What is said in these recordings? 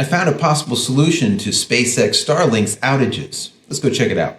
I found a possible solution to SpaceX Starlink's outages. Let's go check it out.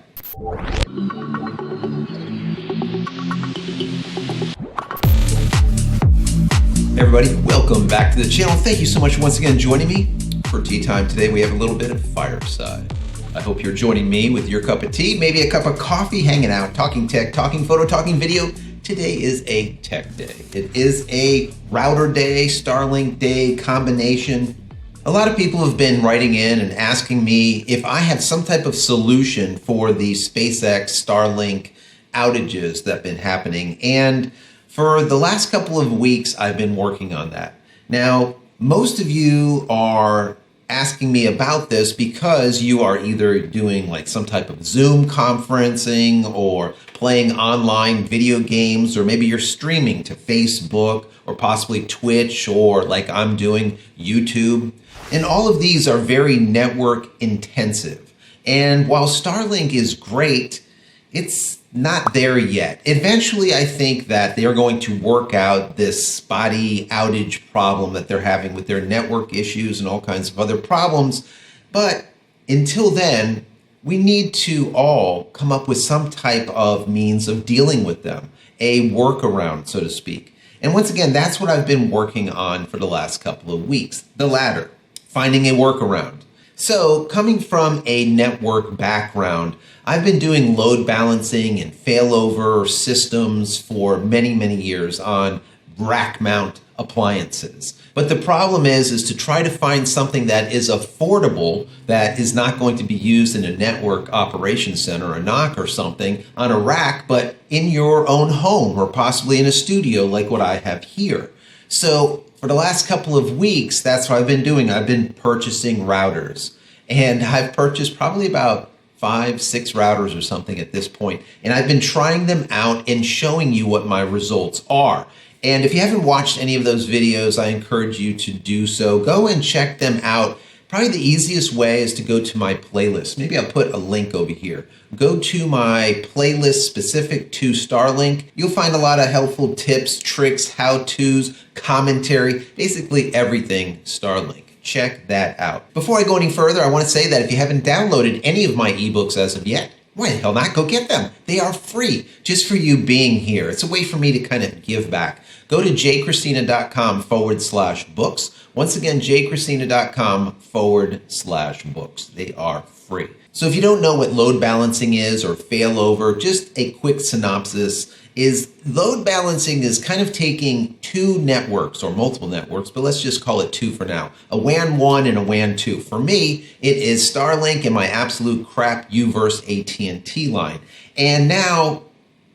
Hey everybody, welcome back to the channel. Thank you so much once again joining me for tea time. Today we have a little bit of fireside. I hope you're joining me with your cup of tea, maybe a cup of coffee, hanging out, talking tech, talking photo, talking video. Today is a tech day. It is a router day, Starlink day combination. A lot of people have been writing in and asking me if I have some type of solution for the SpaceX Starlink outages that have been happening. And for the last couple of weeks, I've been working on that. Now, most of you are asking me about this because you are either doing like some type of Zoom conferencing or playing online video games, or maybe you're streaming to Facebook or possibly Twitch, or like I'm doing YouTube. And all of these are very network intensive. And while Starlink is great, it's not there yet. Eventually, I think that they're going to work out this spotty outage problem that they're having with their network issues and all kinds of other problems. But until then, we need to all come up with some type of means of dealing with them, a workaround, so to speak. And once again, that's what I've been working on for the last couple of weeks, the latter, finding a workaround. So coming from a network background, I've been doing load balancing and failover systems for many, many years on rack mount appliances. But the problem is to try to find something that is affordable, that is not going to be used in a network operations center, a NOC or something, on a rack, but in your own home or possibly in a studio like what I have here. So for the last couple of weeks, that's what I've been doing. I've been purchasing routers, and I've purchased probably about 5-6 routers or something at this point. And I've been trying them out and showing you what my results are. And if you haven't watched any of those videos, I encourage you to do so. Go and check them out. Probably the easiest way is to go to my playlist. Maybe I'll put a link over here. Go to my playlist specific to Starlink. You'll find a lot of helpful tips, tricks, how-tos, commentary, basically everything Starlink. Check that out. Before I go any further, I want to say that if you haven't downloaded any of my ebooks as of yet, why the hell not? Go get them. They are free just for you being here. It's a way for me to kind of give back. Go to JCristina.com/books. Once again, JCristina.com/books. They are free. So if you don't know what load balancing is or failover, just a quick synopsis is load balancing is kind of taking two networks or multiple networks, but let's just call it two for now, a WAN 1 and a WAN 2. For me, it is Starlink and my absolute crap Uverse AT&T line. And now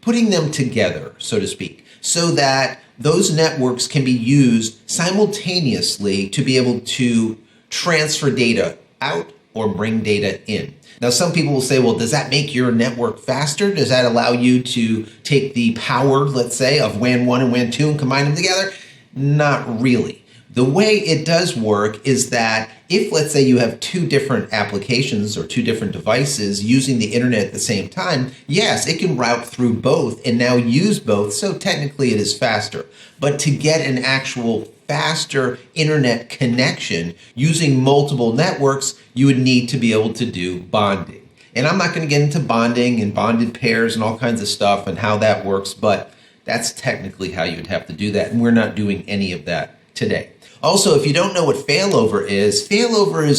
putting them together, so to speak, so that those networks can be used simultaneously to be able to transfer data out or bring data in. Now, some people will say, well, does that make your network faster? Does that allow you to take the power, let's say, of WAN 1 and WAN 2 and combine them together? Not really. The way it does work is that if, let's say, you have two different applications or two different devices using the internet at the same time, yes, it can route through both and now use both, so technically it is faster. But to get an actual faster internet connection using multiple networks, you would need to be able to do bonding. And I'm not going to get into bonding and bonded pairs and all kinds of stuff and how that works, but that's technically how you would have to do that, and we're not doing any of that today. Also, if you don't know what failover is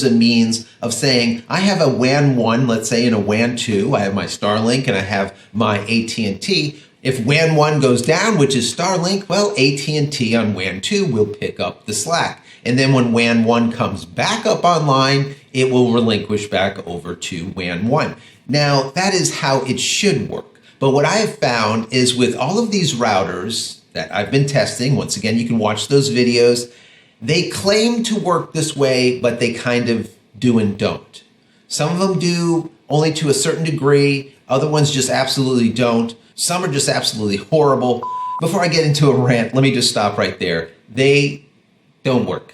a means of saying, I have a WAN 1, let's say, and a WAN 2. I have my Starlink and I have my AT&T. If WAN 1 goes down, which is Starlink, well, AT&T on WAN 2 will pick up the slack. And then when WAN 1 comes back up online, it will relinquish back over to WAN 1. Now, that is how it should work. But what I have found is with all of these routers that I've been testing, once again, you can watch those videos, they claim to work this way, but they kind of do and don't. Some of them do only to a certain degree. Other ones just absolutely don't. Some are just absolutely horrible. Before I get into a rant, let me just stop right there. They don't work.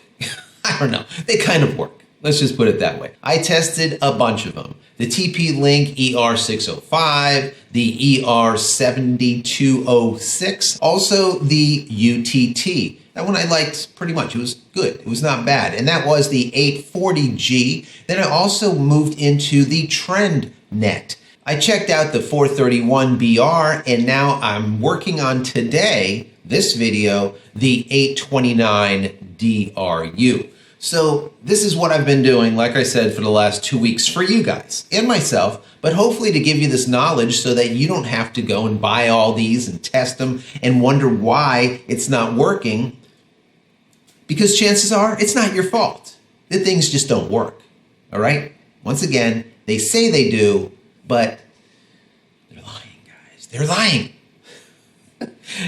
I don't know. They kind of work. Let's just put it that way. I tested a bunch of them. The TP-Link ER605, the ER7206, also the UTT That one I liked pretty much. It was good. It was not bad. And that was the 840G. Then I also moved into the Trendnet. I checked out the 431BR, and now I'm working on today, this video, the 829DRU. So this is what I've been doing, like I said, for the last 2 weeks for you guys and myself, but hopefully to give you this knowledge so that you don't have to go and buy all these and test them and wonder why it's not working, because chances are it's not your fault. The things just don't work, all right? Once again, they say they do, but they're lying, guys. They're lying.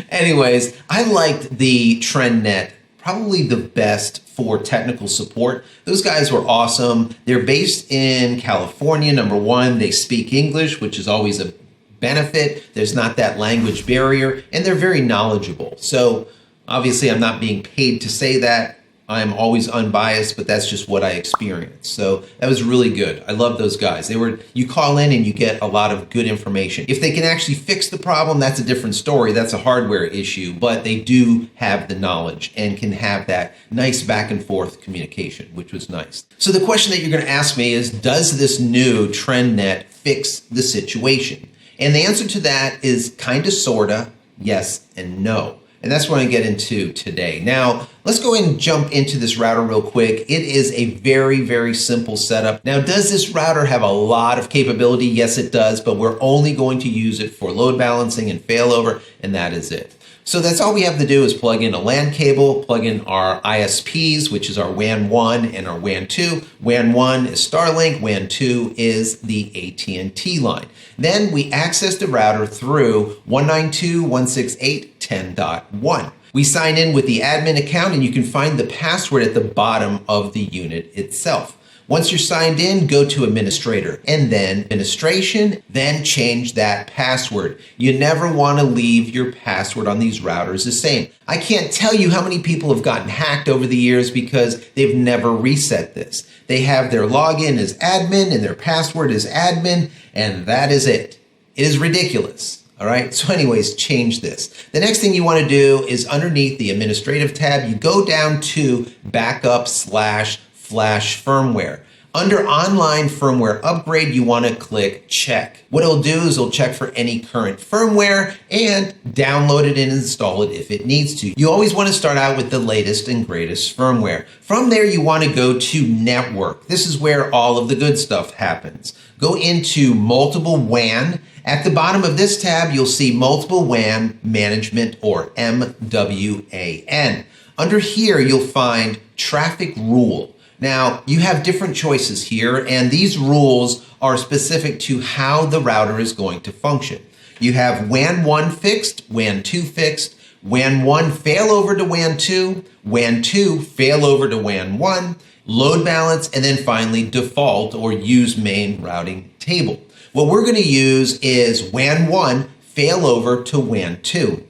Anyways, I liked the Trendnet, probably the best for technical support. Those guys were awesome. They're based in California, number one. They speak English, which is always a benefit. There's not that language barrier, and they're very knowledgeable. So obviously I'm not being paid to say that. I'm always unbiased, but that's just what I experienced. So that was really good. I love those guys. You call in and you get a lot of good information. If they can actually fix the problem, that's a different story. That's a hardware issue, but they do have the knowledge and can have that nice back and forth communication, which was nice. So the question that you're going to ask me is, does this new Trendnet fix the situation? And the answer to that is kind of, sorta, yes and no. And that's what I get into today. Now, let's go ahead and jump into this router real quick. It is a very, very simple setup. Now, does this router have a lot of capability? Yes, it does, but we're only going to use it for load balancing and failover, and that is it. So that's all we have to do is plug in a LAN cable, plug in our ISPs, which is our WAN 1 and our WAN 2. WAN 1 is Starlink, WAN 2 is the AT&T line. Then we access the router through 192.168.10.1. We sign in with the admin account, and you can find the password at the bottom of the unit itself. Once you're signed in, go to administrator and then administration, then change that password. You never want to leave your password on these routers the same. I can't tell you how many people have gotten hacked over the years because they've never reset this. They have their login as admin and their password as admin, and that is it. It is ridiculous. All right. So anyways, change this. The next thing you want to do is underneath the administrative tab, you go down to backup/flash firmware. Under online firmware upgrade, you want to click check. What it'll do is it'll check for any current firmware and download it and install it if it needs to. You always want to start out with the latest and greatest firmware. From there, you want to go to network. This is where all of the good stuff happens. Go into multiple WAN. At the bottom of this tab, you'll see multiple WAN management, or MWAN. Under here, you'll find traffic rule. Now, you have different choices here, and these rules are specific to how the router is going to function. You have WAN 1 fixed, WAN 2 fixed, WAN 1 failover to WAN 2, WAN 2 failover to WAN 1, load balance, and then finally default or use main routing table. What we're going to use is WAN 1 failover to WAN 2.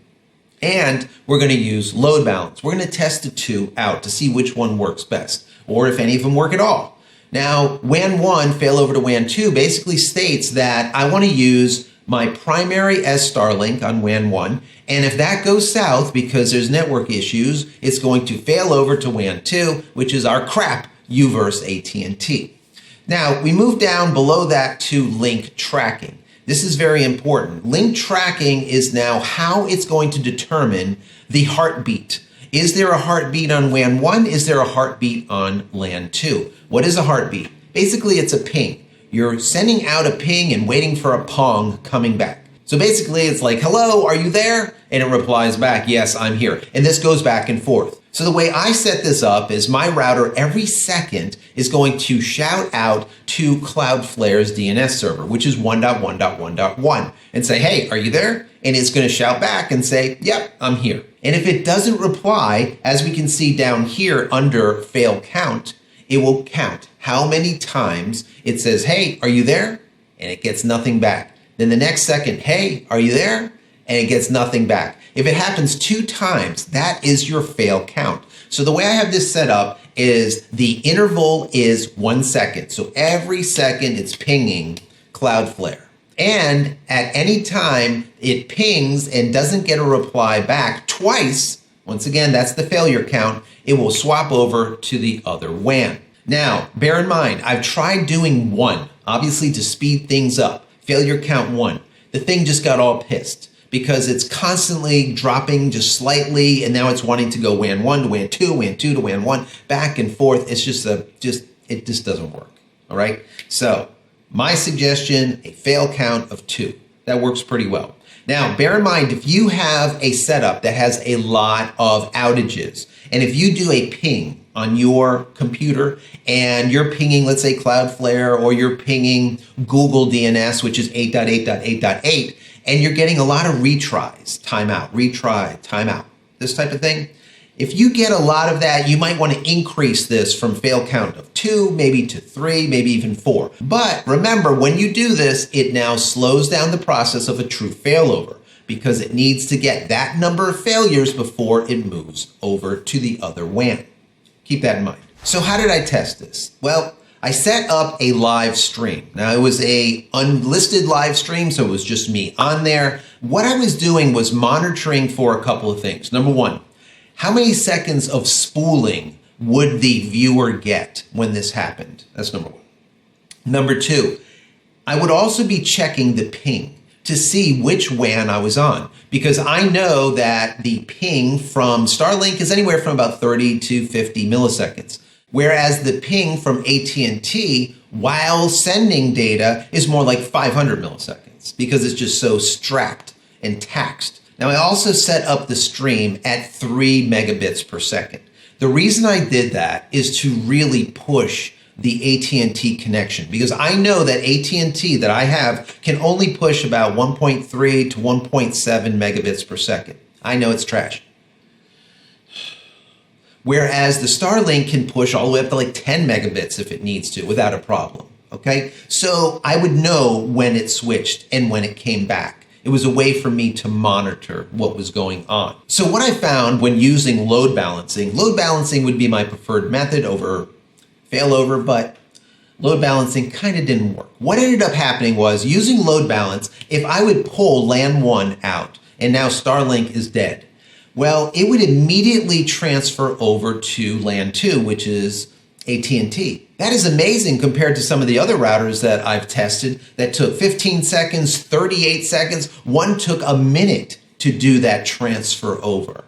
And we're going to use load balance. We're going to test the two out to see which one works best, or if any of them work at all. Now, WAN 1 failover to WAN 2 basically states that I want to use my primary as Starlink on WAN 1, and if that goes south because there's network issues, it's going to fail over to WAN 2, which is our crap UVerse AT&T. Now, we move down below that to link tracking. This is very important. Link tracking is now how it's going to determine the heartbeat. Is there a heartbeat on WAN 1? Is there a heartbeat on LAN 2? What is a heartbeat? Basically, it's a ping. You're sending out a ping and waiting for a pong coming back. So basically, it's like, hello, are you there? And it replies back, yes, I'm here. And this goes back and forth. So the way I set this up is my router every second is going to shout out to Cloudflare's DNS server, which is 1.1.1.1, and say, hey, are you there? And it's going to shout back and say, yep, I'm here. And if it doesn't reply, as we can see down here under fail count, it will count how many times it says, hey, are you there? And it gets nothing back. Then the next second, hey, are you there? And it gets nothing back. If it happens 2 times, that is your fail count. So the way I have this set up is the interval is 1 second. So every second it's pinging Cloudflare. And at any time it pings and doesn't get a reply back twice, Once again, that's the failure count. It will swap over to the other WAN. Now, bear in mind, I've tried doing 1, obviously to speed things up. Failure count 1. The thing just got all pissed because it's constantly dropping just slightly, and now it's wanting to go WAN 1 to WAN 2, WAN 2 to WAN 1, back and forth. It's it just doesn't work. All right. So my suggestion, a fail count of 2. That works pretty well. Now, bear in mind, if you have a setup that has a lot of outages, and if you do a ping on your computer and you're pinging, let's say Cloudflare, or you're pinging Google DNS, which is 8.8.8.8, and you're getting a lot of retries, timeout, retry, timeout, this type of thing. If you get a lot of that, you might want to increase this from fail count of 2, maybe to 3, maybe even 4. But remember, when you do this, it now slows down the process of a true failover because it needs to get that number of failures before it moves over to the other WAN. Keep that in mind. So how did I test this? Well, I set up a live stream. Now, it was a unlisted live stream, so it was just me on there. What I was doing was monitoring for a couple of things. Number 1, how many seconds of spooling would the viewer get when this happened? That's number 1. Number 2, I would also be checking the ping to see which WAN I was on, because I know that the ping from Starlink is anywhere from about 30 to 50 milliseconds, whereas the ping from AT&T while sending data is more like 500 milliseconds because it's just so strapped and taxed. Now, I also set up the stream at 3 megabits per second. The reason I did that is to really push the AT&T connection, because I know that AT&T that I have can only push about 1.3 to 1.7 megabits per second. I know it's trash. Whereas the Starlink can push all the way up to like 10 megabits if it needs to without a problem, okay? So I would know when it switched and when it came back. It was a way for me to monitor what was going on. So what I found when using load balancing would be my preferred method over failover, but load balancing kind of didn't work. What ended up happening was, using load balance, if I would pull LAN 1 out and now Starlink is dead, well, it would immediately transfer over to LAN 2, which is AT&T. That is amazing compared to some of the other routers that I've tested that took 15 seconds, 38 seconds. One took a minute to do that transfer over.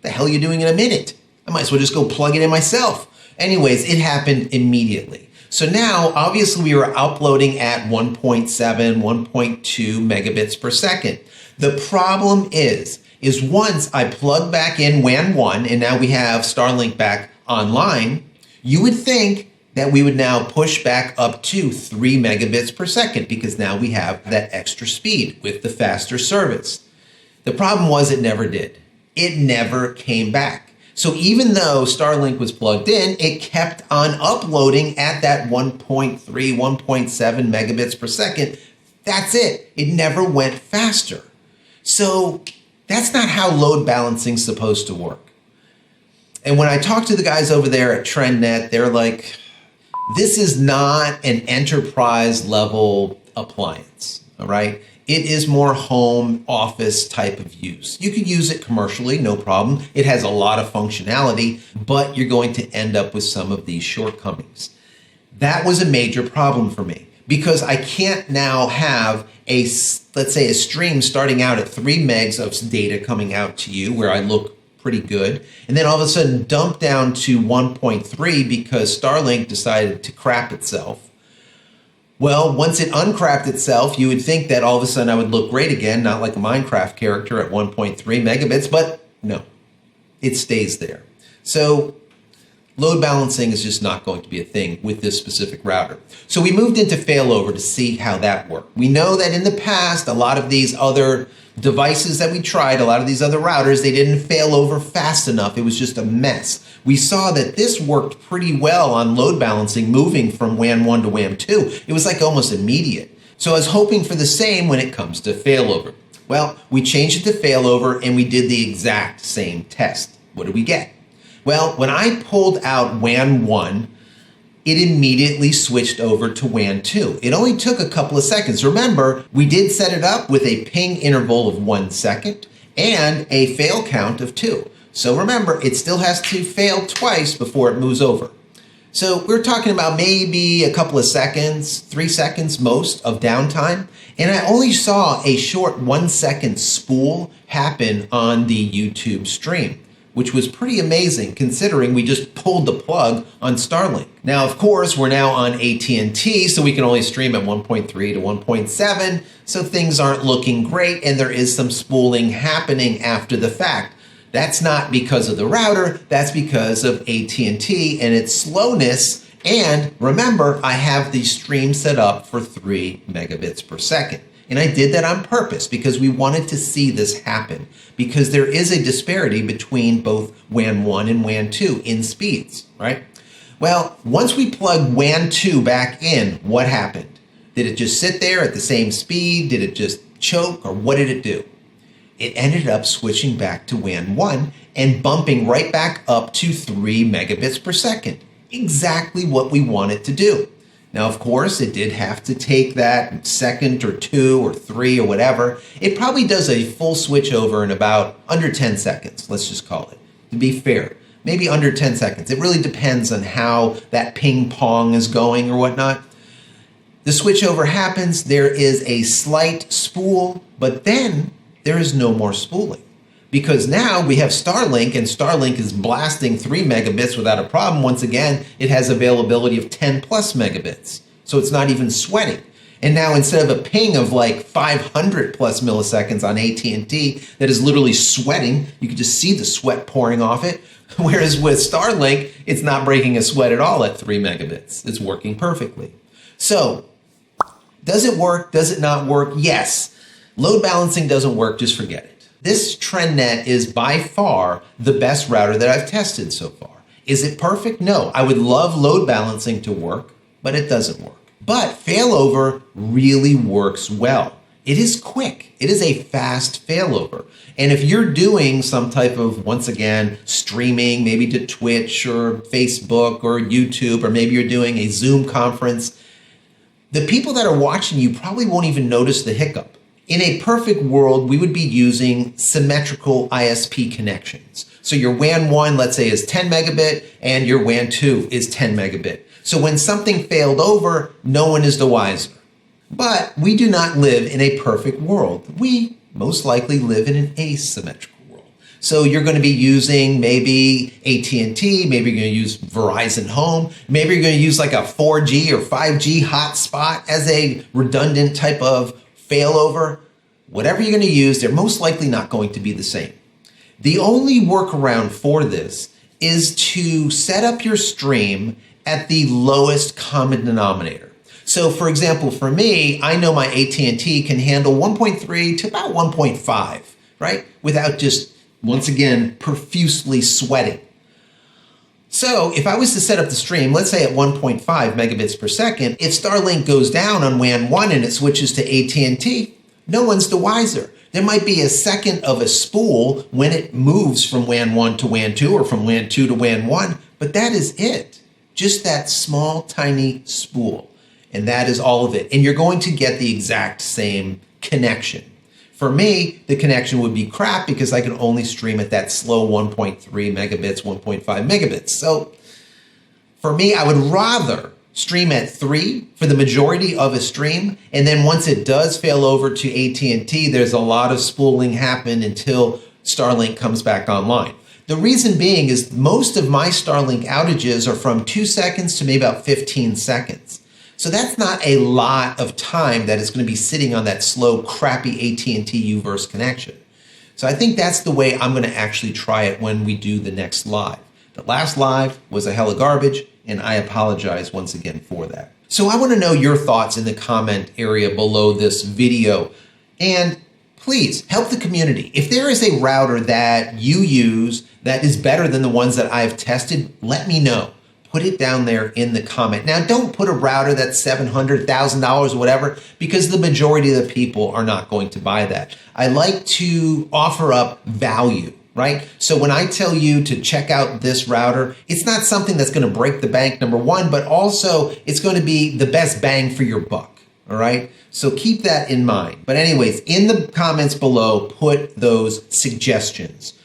The hell are you doing in a minute? I might as well just go plug it in myself. Anyways, it happened immediately. So now, obviously, we were uploading at 1.7, 1.2 megabits per second. The problem is once I plug back in WAN 1 and now we have Starlink back online, you would think that we would now push back up to 3 megabits per second because now we have that extra speed with the faster service. The problem was it never did. It never came back. So even though Starlink was plugged in, it kept on uploading at that 1.3, 1.7 megabits per second. That's it. It never went faster. So that's not how load balancing is supposed to work. And when I talk to the guys over there at Trendnet, they're like, this is not an enterprise level appliance, all right? It is more home office type of use. You could use it commercially, no problem. It has a lot of functionality, but you're going to end up with some of these shortcomings. That was a major problem for me because I can't now have let's say a stream starting out at 3 megs of data coming out to you where I look pretty good, and then all of a sudden dump down to 1.3 because Starlink decided to crap itself. Well, once it uncrapped itself, you would think that all of a sudden I would look great again, not like a Minecraft character at 1.3 megabits, but no, it stays there. So load balancing is just not going to be a thing with this specific router. So we moved into failover to see how that worked. We know that in the past, a lot of these other devices that we tried, a lot of these other routers, they didn't fail over fast enough. It was just a mess. We saw that this worked pretty well on load balancing, moving from WAN 1 to WAN 2. It was like almost immediate. So I was hoping for the same when it comes to failover. Well, we changed it to failover and we did the exact same test. What did we get? Well, when I pulled out WAN 1, it immediately switched over to WAN 2. It only took a couple of seconds. Remember, we did set it up with a ping interval of 1 second and a fail count of 2. So remember, it still has to fail twice before it moves over. So we're talking about maybe a couple of seconds, 3 seconds most of downtime. And I only saw a short 1 second spool happen on the YouTube stream, which was pretty amazing considering we just pulled the plug on Starlink. Now, of course, we're now on AT&T, so we can only stream at 1.3 to 1.7. So things aren't looking great, and there is some spooling happening after the fact. That's not because of the router, that's because of AT&T and its slowness. And remember, I have the stream set up for 3 megabits per second. And I did that on purpose because we wanted to see this happen, because there is a disparity between both WAN 1 and WAN 2 in speeds, right? Well, once we plugged WAN 2 back in, what happened? Did it just sit there at the same speed? Did it just choke, or what did it do? It ended up switching back to WAN 1 and bumping right back up to 3 megabits per second. Exactly what we wanted to do. Now, of course, it did have to take that second or 2 or 3 or whatever. It probably does a full switch over in about under 10 seconds, let's just call it, to be fair. Maybe under 10 seconds. It really depends on how that ping pong is going or whatnot. The switchover happens, there is a slight spool, but then there is no more spooling, because now we have Starlink, and Starlink is blasting 3 megabits without a problem. Once again, it has availability of 10 plus megabits, so it's not even sweating. And now instead of a ping of like 500 plus milliseconds on AT&T that is literally sweating, you can just see the sweat pouring off it. Whereas with Starlink, it's not breaking a sweat at all at 3 megabits. It's working perfectly. So does it work? Does it not work? Yes. Load balancing doesn't work, just forget it. This Trendnet is by far the best router that I've tested so far. Is it perfect? No. I would love load balancing to work, but it doesn't work. But failover really works well. It is quick. It is a fast failover. And if you're doing some type of, once again, streaming, maybe to Twitch or Facebook or YouTube, or maybe you're doing a Zoom conference, the people that are watching you probably won't even notice the hiccup. In a perfect world, we would be using symmetrical ISP connections. So your WAN 1, let's say, is 10 megabit, and your WAN 2 is 10 megabit. So when something failed over, no one is the wiser. But we do not live in a perfect world. We most likely live in an asymmetrical world. So you're going to be using maybe AT&T, maybe you're going to use Verizon Home, maybe you're going to use like a 4G or 5G hotspot as a redundant type of failover. Whatever you're going to use, they're most likely not going to be the same. The only workaround for this is to set up your stream at the lowest common denominator. So for example, for me, I know my AT&T can handle 1.3 to about 1.5, right? Without just, once again, profusely sweating. So if I was to set up the stream, let's say at 1.5 megabits per second, if Starlink goes down on WAN 1 and it switches to AT&T, no one's the wiser. There might be a second of a spool when it moves from WAN 1 to WAN 2 or from WAN 2 to WAN 1, but that is it. Just that small, tiny spool. And that is all of it. And you're going to get the exact same connection. For me, the connection would be crap because I can only stream at that slow 1.3 megabits, 1.5 megabits. So for me, I would rather stream at 3 for the majority of a stream. And then once it does fail over to AT&T, there's a lot of spooling happen until Starlink comes back online. The reason being is most of my Starlink outages are from 2 seconds to maybe about 15 seconds. So that's not a lot of time that is going to be sitting on that slow, crappy AT&T Uverse connection. So I think that's the way I'm going to actually try it when we do the next live. The last live was a hell of garbage, and I apologize once again for that. So I want to know your thoughts in the comment area below this video. And please help the community. If there is a router that you use that is better than the ones that I've tested, let me know. Put it down there in the comment. Now, don't put a router that's $700,000 or whatever, because the majority of the people are not going to buy that. I like to offer up value, right? So when I tell you to check out this router, it's not something that's going to break the bank, number one, but also it's going to be the best bang for your buck, all right? So keep that in mind. But anyways, in the comments below, put those suggestions.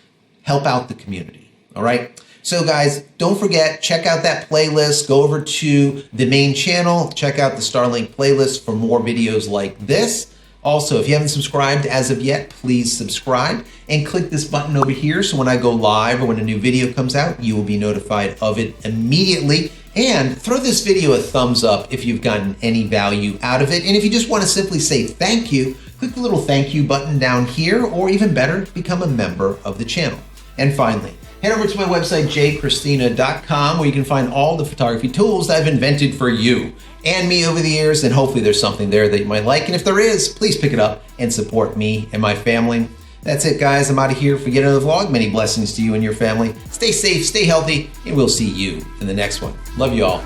help out the community. All right. So guys, don't forget, check out that playlist. Go over to the main channel. Check out the Starlink playlist for more videos like this. Also, if you haven't subscribed as of yet, please subscribe and click this button over here so when I go live or when a new video comes out, you will be notified of it immediately. And throw this video a thumbs up if you've gotten any value out of it. And if you just want to simply say thank you, click the little thank you button down here, or even better, become a member of the channel. And finally, head over to my website, JCristina.com, where you can find all the photography tools that I've invented for you and me over the years, and hopefully there's something there that you might like. And if there is, please pick it up and support me and my family. That's it, guys. I'm out of here for yet another vlog. Many blessings to you and your family. Stay safe, stay healthy, and we'll see you in the next one. Love you all.